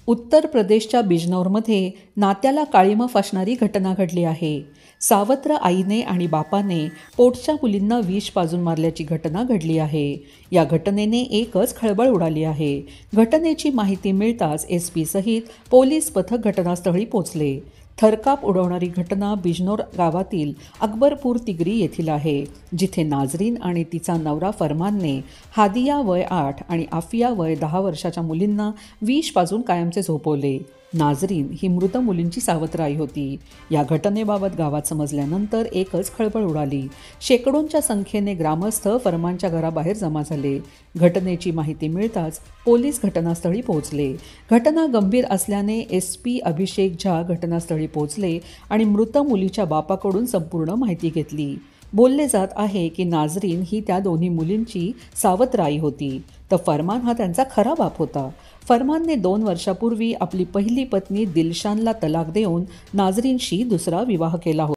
उत्तर प्रदेशच्या बिजनौरमध्ये नात्याला काळिमा फासणारी घटना घडली आहे. सावत्र आईने आणि बापाने पोटच्या मुलींना विष पाजून मारल्याची घटना घडली आहे. या घटनेने एकच खळबळ उडाली आहे. घटनेची माहिती मिळताच SP सहित पोलीस पथक घटनास्थळी पोहोचले. थरकाप उडवणारी घटना बिजनौर गावातील अकबरपूर तिगरी येथील आहे, जिथे नाझरीन आणि तिचा नवरा फरमानने हादिया वय 8 आणि आफिया वय 10 वर्षाच्या मुलींना विष पाजून कायमचे झोपवले. नाझरीन ही मृत मुलींची सावत्र आई होती. या घटनेबाबत गावात समजल्यानंतर एकच खळबळ उडाली. शेकडोंच्या संख्येने ग्रामस्थ फरमानच्या घराबाहेर जमा झाले. घटनेची माहिती मिळताच पोलीस घटनास्थळी पोहोचले. घटना गंभीर असल्याने SP अभिषेक झा घटनास्थळी पोहोचले आणि मृत मुलीच्या बापाकडून संपूर्ण माहिती घेतली. बोलले जात आहे की नाझरीन ही त्या दोन्ही मुलींची सावत्र आई होती, तर फरमान हा त्यांचा खरा बाप होता. फरमानने 2 वर्षापूर्वी आपली पहिली पत्नी दिलशानला तलाक देऊन नाझरीनशी दुसरा विवाह केला होता.